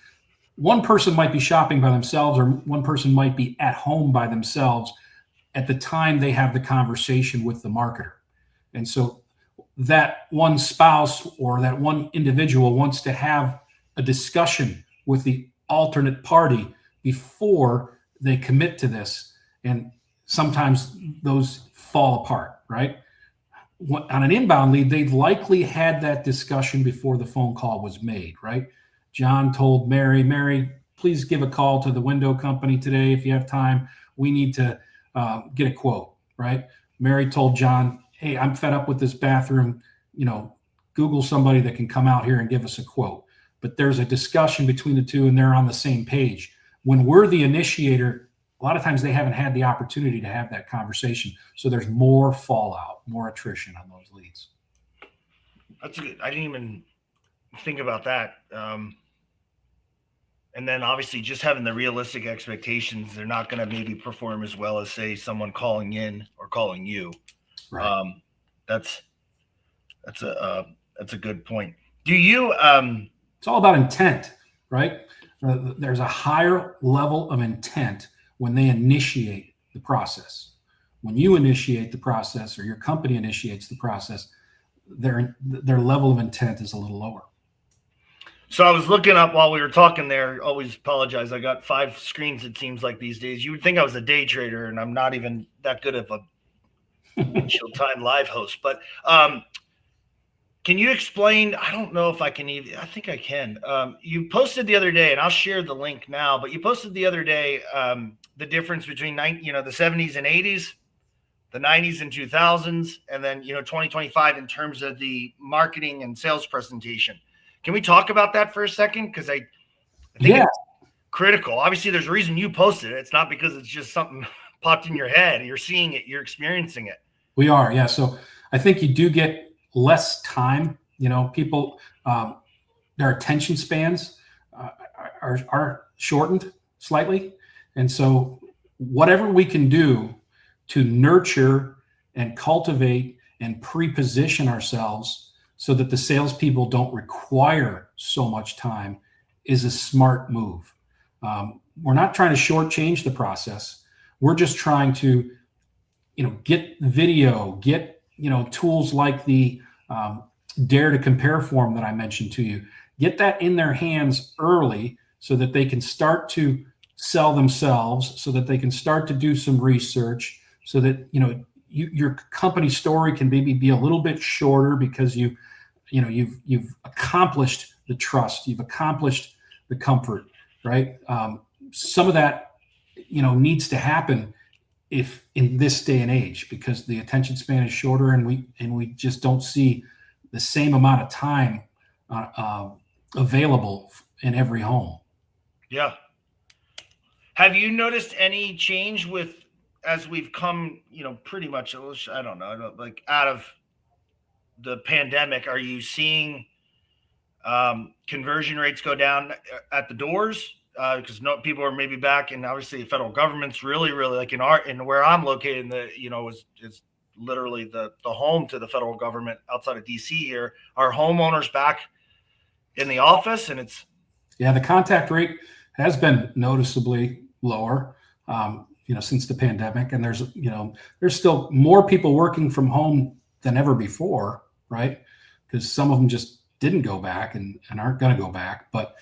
one person might be shopping by themselves, or one person might be at home by themselves at the time they have the conversation with the marketer. And so that one spouse or that one individual wants to have a discussion with the alternate party before they commit to this. And sometimes those fall apart, right? On an inbound lead, they've likely had that discussion before the phone call was made, right? John told Mary, please give a call to the window company today if you have time. We need to get a quote, right? Mary told John, hey, I'm fed up with this bathroom. Google somebody that can come out here and give us a quote. But there's a discussion between the two and they're on the same page. When we're the initiator, a lot of times they haven't had the opportunity to have that conversation. So there's more fallout, more attrition on those leads. That's good. I didn't even think about that. And then obviously just having the realistic expectations, they're not going to maybe perform as well as, say, someone calling in or calling you. Right. That's a good point. Do you? It's all about intent, right? There's a higher level of intent when they initiate the process. When you initiate the process or your company initiates the process, their level of intent is a little lower. So I was looking up while we were talking there. Always apologize. I got 5 screens, it seems like, these days. You would think I was a day trader, and I'm not even that good of a Windshield Time live host. But can you explain? I don't know if I can even. I think I can. You posted the other day, and I'll share the link now. But you posted the other day the difference between the 70s and 80s, the 90s and 2000s, and then 2025 in terms of the marketing and sales presentation. Can we talk about that for a second? Because I think it's critical. Obviously, there's a reason you posted it. It's not because it's just something popped in your head. You're seeing it. You're experiencing it. We are, yeah. So I think you do get less time. People, their attention spans are shortened slightly, and so whatever we can do to nurture and cultivate and pre-position ourselves so that the salespeople don't require so much time is a smart move. We're not trying to shortchange the process. We're just trying to, get video, get, tools like the Dare to Compare form that I mentioned to you, get that in their hands early so that they can start to sell themselves, so that they can start to do some research, so that, your company story can maybe be a little bit shorter because you've accomplished the trust, you've accomplished the comfort, right? Some of that, needs to happen if in this day and age, because the attention span is shorter and we just don't see the same amount of time available in every home. Yeah. Have you noticed any change as we've come, pretty much, I don't know, like out of the pandemic? Are you seeing conversion rates go down at the doors? Because people are maybe back, and obviously the federal government's really, really, like in where I'm located, is literally the home to the federal government outside of DC here. Are homeowners back in the office? And the contact rate has been noticeably lower, since the pandemic. And there's still more people working from home than ever before, right? Because some of them just didn't go back and aren't going to go back. But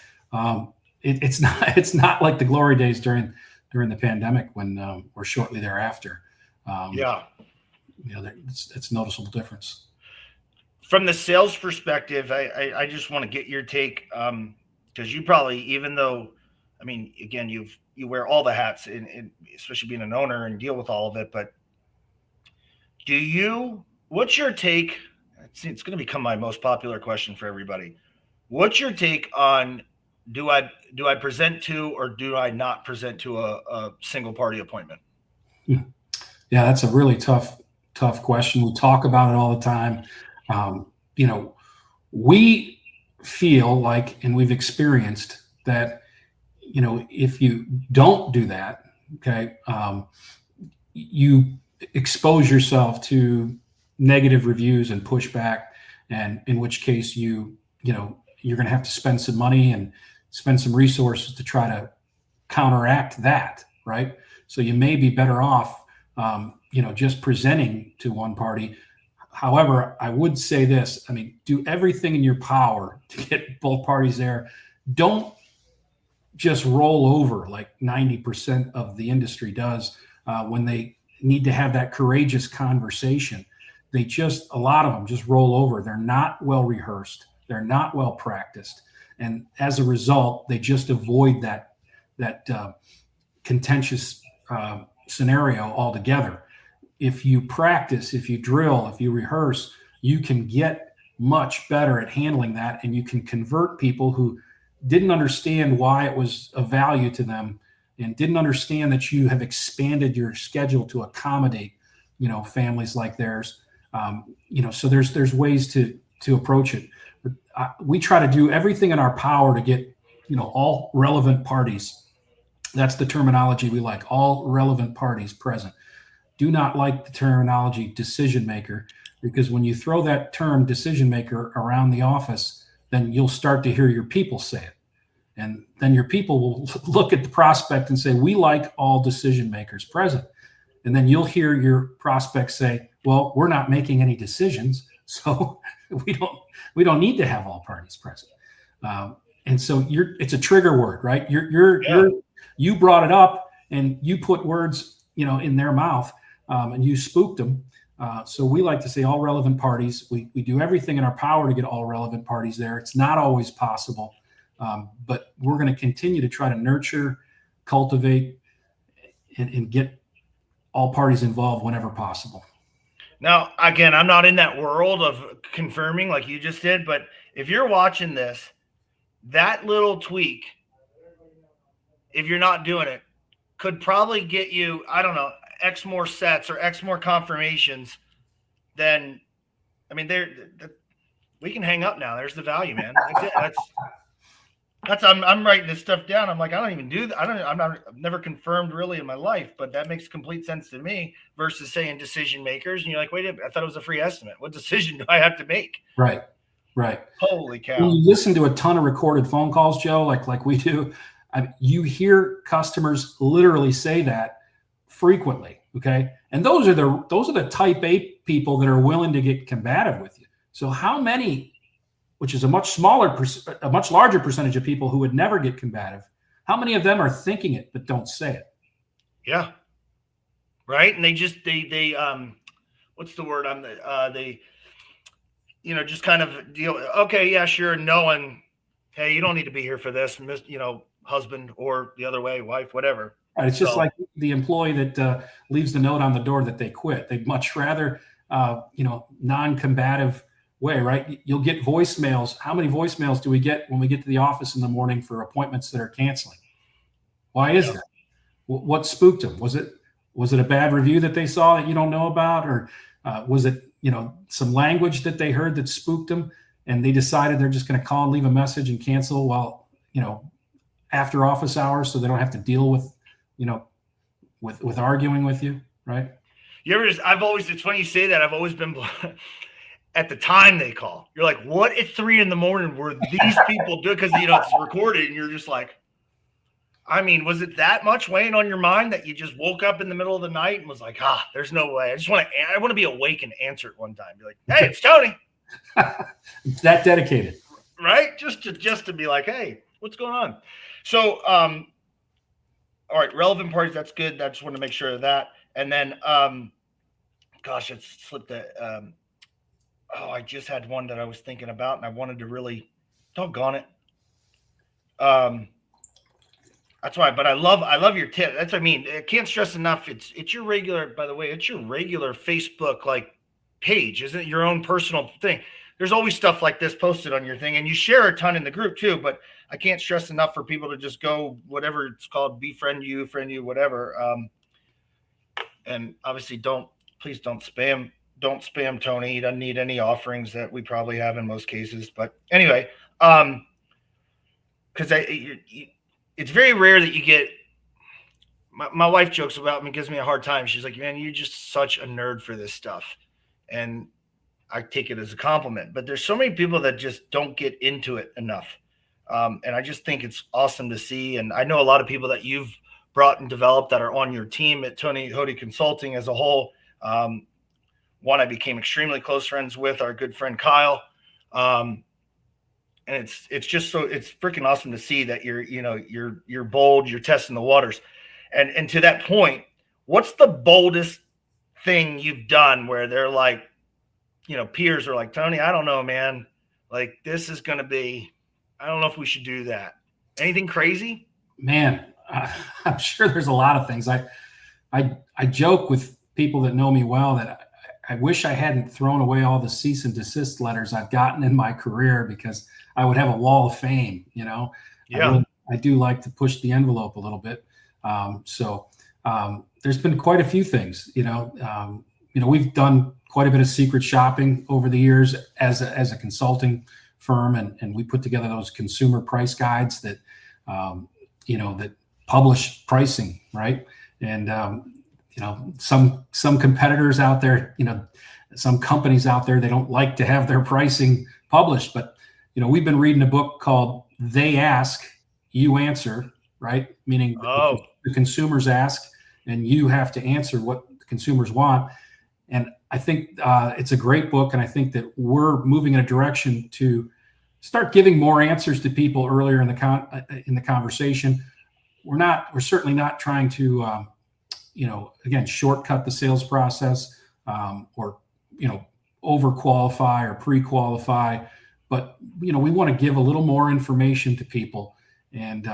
it's not like the glory days during the pandemic when or shortly thereafter. It's a noticeable difference. From the sales perspective, I just want to get your take, because you probably, even though, again, you wear all the hats, in especially being an owner and deal with all of it. But what's your take? It's going to become my most popular question for everybody. What's your take on do I present to or do I not present to a single party appointment? Yeah, that's a really tough question. We talk about it all the time. We feel like, and we've experienced that, if you don't do that, okay, you expose yourself to negative reviews and pushback, and in which case you're going to have to spend some money and spend some resources to try to counteract that, right? So you may be better off, just presenting to one party. However, I would say this, do everything in your power to get both parties there. Don't just roll over like 90% of the industry does when they need to have that courageous conversation. A lot of them just roll over. They're not well rehearsed. They're not well practiced. And as a result, they just avoid that contentious scenario altogether. If you practice, if you drill, if you rehearse, you can get much better at handling that, and you can convert people who didn't understand why it was of value to them and didn't understand that you have expanded your schedule to accommodate, families like theirs. So there's ways to approach it. But we try to do everything in our power to get, all relevant parties. That's the terminology we like, all relevant parties present. Do not like the terminology decision maker, because when you throw that term decision maker around the office, then you'll start to hear your people say it. And then your people will look at the prospect and say, we like all decision makers present. And then you'll hear your prospect say, well, we're not making any decisions, so we don't need to have all parties present. And so it's a trigger word, right? You brought it up and you put words, in their mouth, and you spooked them. So we like to say all relevant parties. We do everything in our power to get all relevant parties there. It's not always possible, but we're going to continue to try to nurture, cultivate, and get all parties involved whenever possible. Now, again, I'm not in that world of confirming like you just did, but if you're watching this, that little tweak, if you're not doing it, could probably get you, I don't know, X more sets or X more confirmations, then I mean, we can hang up now. There's the value, man. That's it. I'm writing this stuff down. I'm like, I don't even do that. I've never confirmed really in my life, but that makes complete sense to me versus saying decision makers. And you're like, wait, I thought it was a free estimate. What decision do I have to make? Right. Holy cow. When you listen to a ton of recorded phone calls, Joe, like we do, you hear customers literally say that frequently. Okay. And those are the type A people that are willing to get combative with you. So how many, which is a much larger percentage of people who would never get combative, how many of them are thinking it but don't say it? Yeah. Right. And they what's the word? They just kind of deal. Okay, yeah, sure. Knowing, hey, you don't need to be here for this, husband, or the other way, wife, whatever. Right. It's just like the employee that leaves the note on the door that they quit. They'd much rather, non-combative way, right? You'll get voicemails. How many voicemails do we get when we get to the office in the morning for appointments that are canceling? Why is that? What spooked them? Was it a bad review that they saw that you don't know about, or was it some language that they heard that spooked them, and they decided they're just going to call and leave a message and cancel while after office hours, so they don't have to deal with with arguing with you, right? It's funny you say that. I've always been at the time they call. You're like, what at 3 a.m. were these people doing? Because it's recorded, and you're just like, I mean, was it that much weighing on your mind that you just woke up in the middle of the night and was like, there's no way. I want to be awake and answer it one time. Be like, hey, it's Tony. That dedicated, right? Just to be like, hey, what's going on? So, all right, relevant parties. That's good. I just want to make sure of that. And then, gosh, it slipped that. I just had one that I was thinking about, and I wanted to really, doggone it. That's why, but I love your tip. That's what I mean. I can't stress enough. It's your regular, by the way, it's your regular Facebook page, isn't it? Your own personal thing. There's always stuff like this posted on your thing, and you share a ton in the group too. But I can't stress enough for people to just go whatever it's called, friend you, whatever. And obviously, please don't spam Tony. He doesn't need any offerings that we probably have in most cases. But anyway, because it's very rare that you get. My wife jokes about me, gives me a hard time. She's like, man, you're just such a nerd for this stuff. And I take it as a compliment. But there's so many people that just don't get into it enough. And I just think it's awesome to see. And I know a lot of people that you've brought and developed that are on your team at Hoty Consulting as a whole. One I became extremely close friends with, our good friend Kyle. And it's just it's freaking awesome to see that you're bold, you're testing the waters. And to that point, what's the boldest thing you've done where they're like, peers are like, Tony, I don't know, man. Like, this is going to be, I don't know if we should do that. Anything crazy? Man, I'm sure there's a lot of things. I joke with people that know me well that I wish I hadn't thrown away all the cease and desist letters I've gotten in my career, because I would have a wall of fame, Yeah. I do like to push the envelope a little bit. So there's been quite a few things, we've done quite a bit of secret shopping over the years as a consulting firm. And we put together those consumer price guides that, that publish pricing, right? And, some competitors out there, some companies out there, they don't like to have their pricing published, but, we've been reading a book called They Ask, You Answer, right? Meaning the consumers ask and you have to answer what the consumers want. And I think it's a great book. And I think that we're moving in a direction to start giving more answers to people earlier in the conversation. We're certainly not trying to, again, shortcut the sales process or, overqualify or pre-qualify, but, we want to give a little more information to people and,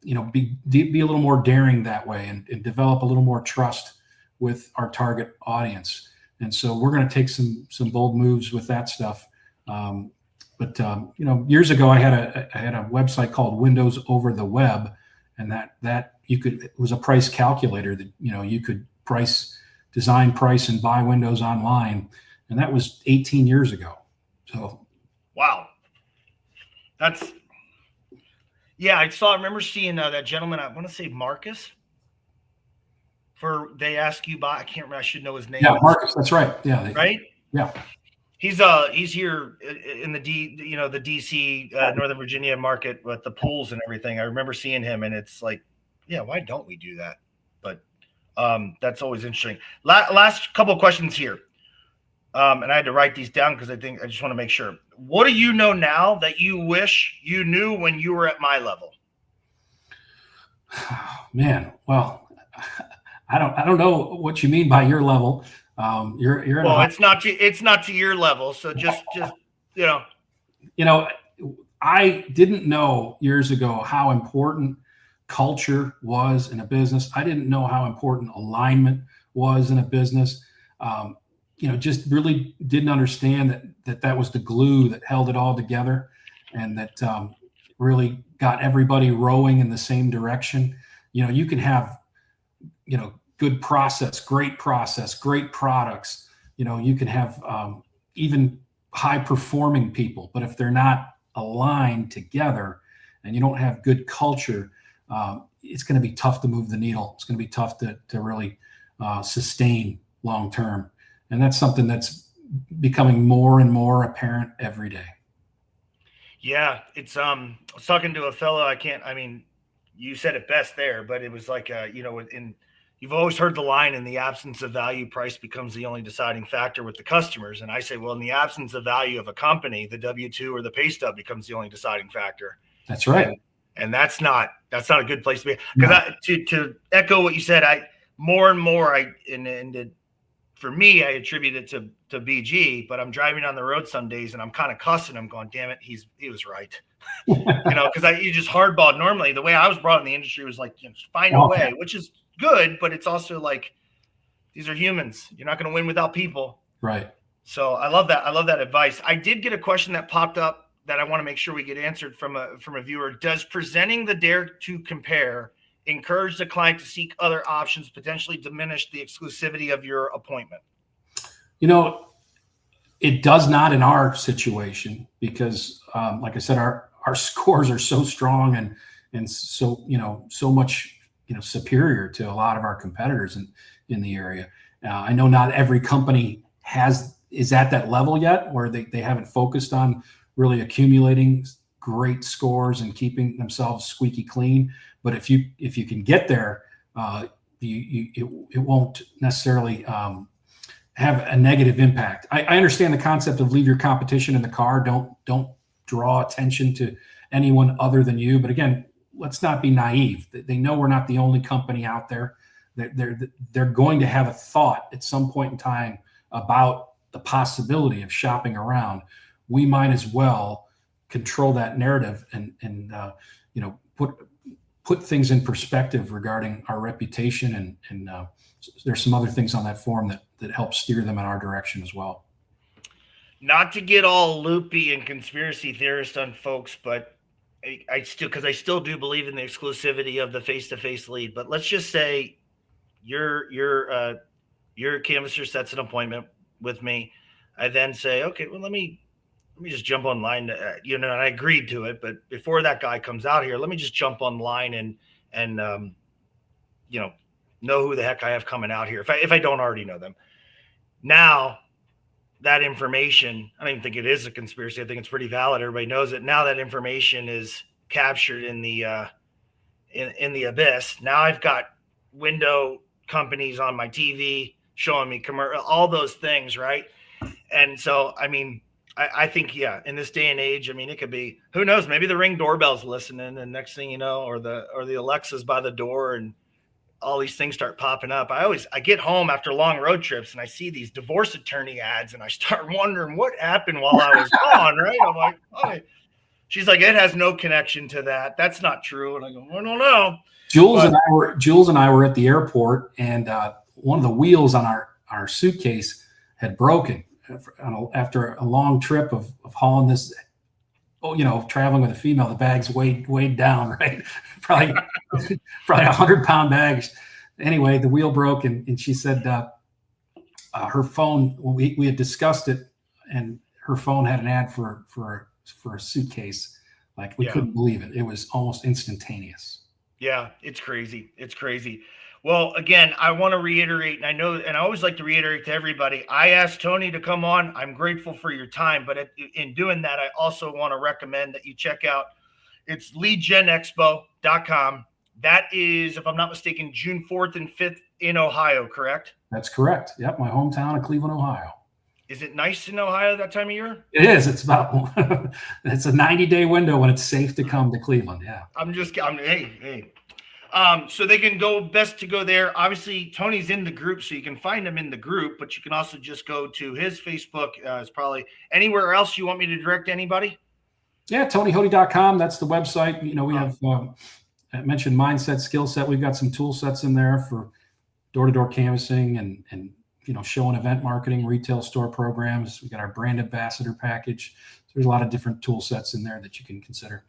be a little more daring that way and develop a little more trust with our target audience. And so we're going to take some bold moves with that stuff. But years ago, I had a website called Windows Over the Web, and that it was a price calculator that you could design, price, and buy windows online. And that was 18 years ago. So, wow. That's, yeah, I remember seeing that gentleman, I want to say Marcus, they ask you by, I can't remember, I should know his name. Yeah, Marcus, that's right. Yeah. Right? Yeah. He's here in the the DC, Northern Virginia market with the pools and everything. I remember seeing him, and it's like, yeah, why don't we do that? But that's always interesting. Last couple of questions here. And I had to write these down because I just want to make sure. What do you know now that you wish you knew when you were at my level? Man, well, I don't know what you mean by your level. You're well, it's not to your level. So just I didn't know years ago how important culture was in a business. I didn't know how important alignment was in a business. Just really didn't understand that was the glue that held it all together, and that really got everybody rowing in the same direction. You can have, good process, great products. You can have even high performing people, but if they're not aligned together and you don't have good culture, it's going to be tough to move the needle. It's going to be tough to really sustain long term. And that's something that's becoming more and more apparent every day. Yeah, it's I was talking to a fellow. You said it best there, but it was like you've always heard the line, in the absence of value, price becomes the only deciding factor with the customers. And I say, well, in the absence of value of a company, the W-2 or the pay stub becomes the only deciding factor. That's right. And that's not a good place to be. Because to echo what you said, for me, I attribute it to BG, but I'm driving on the road some days and I'm kind of cussing him, going, damn it, he was right. Because you just hardballed. Normally, the way I was brought in the industry was like, find a way, which is good, but it's also like, these are humans. You're not going to win without people. Right. So I love that. I love that advice. I did get a question that popped up that I want to make sure we get answered from a viewer. Does presenting the dare to compare encourage the client to seek other options, potentially diminish the exclusivity of your appointment? It does not in our situation, because like I said, our scores are so strong and so so much superior to a lot of our competitors in the area. I know not every company is at that level yet, where they haven't focused on really accumulating great scores and keeping themselves squeaky clean. But if you can get there, it won't necessarily have a negative impact. I understand the concept of leave your competition in the car. Don't draw attention to anyone other than you. But again, let's not be naive. They know we're not the only company out there. They're going to have a thought at some point in time about the possibility of shopping around. We might as well control that narrative and put things in perspective regarding our reputation, and there's some other things on that form that help steer them in our direction as well. Not to get all loopy and conspiracy theorist on folks, but I still do believe in the exclusivity of the face-to-face lead. But let's just say your canvasser sets an appointment with me. I then say, okay, well, let me just jump online, and I agreed to it. But before that guy comes out here, let me just jump online and know who the heck I have coming out here, if I don't already know them. Now, that information, I don't even think it is a conspiracy. I think it's pretty valid. Everybody knows it. Now that information is captured in the abyss. Now I've got window companies on my TV showing me commercial, all those things, right? And so, I think, in this day and age, it could be, who knows, maybe the Ring doorbell's listening, and next thing you know, or the Alexa's by the door, and all these things start popping up. I get home after long road trips and I see these divorce attorney ads, and I start wondering what happened while I was gone, right? I'm like, okay. She's like, it has no connection to that. That's not true. And I go, I don't know. Jules and I were at the airport, and one of the wheels on our suitcase had broken after a long trip of hauling this, traveling with a female. The bags weighed down, right? Probably 100-pound bags. anyway, the wheel broke, and she said her phone. We had discussed it, and her phone had an ad for a suitcase. Like we couldn't believe it. It was almost instantaneous. Yeah, it's crazy. It's crazy. Well, again, I want to reiterate, and I know, and I always like to reiterate to everybody, I asked Tony to come on. I'm grateful for your time, but in doing that, I also want to recommend that you check out, it's leadgenexpo.com. That is, if I'm not mistaken, June 4th and 5th in Ohio, correct? That's correct. Yep, my hometown of Cleveland, Ohio. Is it nice in Ohio that time of year? It is. It's about it's a 90-day window when it's safe to come to Cleveland. Yeah. Hey. So they can go best to go there. Obviously, Tony's in the group, so you can find him in the group, but you can also just go to his Facebook. It's probably anywhere else you want me to direct anybody. Yeah, TonyHoty.com. That's the website. You know, we have I mentioned mindset, skill set. We've got some tool sets in there for door-to-door canvassing and you know, show and event marketing, retail store programs. We got our brand ambassador package. So there's a lot of different tool sets in there that you can consider.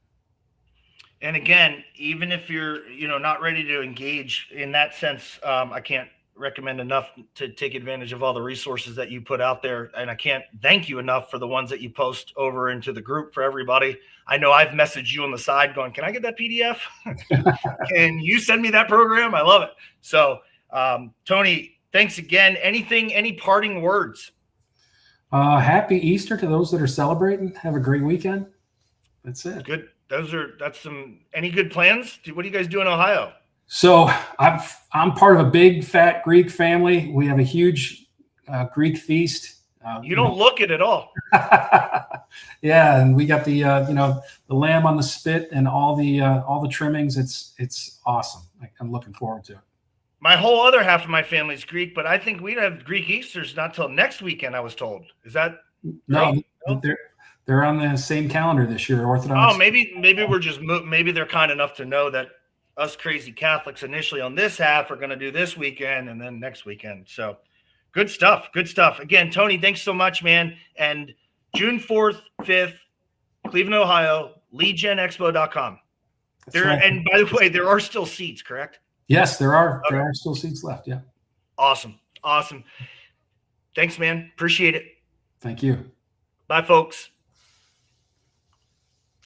And again, even if you're, you know, not ready to engage in that sense, I can't recommend enough to take advantage of all the resources that you put out there. And I can't thank you enough for the ones that you post over into the group for everybody. I know I've messaged you on the side going, can I get that PDF? Can you send me that program? I love it. So, Tony, thanks again. Any parting words? Happy Easter to those that are celebrating. Have a great weekend. That's it. Good. Any good plans? What do you guys do in Ohio? So I'm part of a big fat Greek family. We have a huge Greek feast. You don't look it at all. Yeah, and we got the the lamb on the spit and all the trimmings. It's awesome. I'm looking forward to it. My whole other half of my family's Greek, but I think we'd have Greek Easters not till next weekend, I was told. Is that right? No, they're on the same calendar this year, Orthodox. Oh, maybe we're just maybe they're kind enough to know that us crazy Catholics initially on this half are going to do this weekend and then next weekend. So good stuff. Good stuff. Again, Tony, thanks so much, man. And June 4th, 5th, Cleveland, Ohio, leadgenexpo.com. Right. And by the way, there are still seats, correct? Yes, there are. Okay. There are still seats left. Yeah. Awesome. Thanks, man. Appreciate it. Thank you. Bye, folks.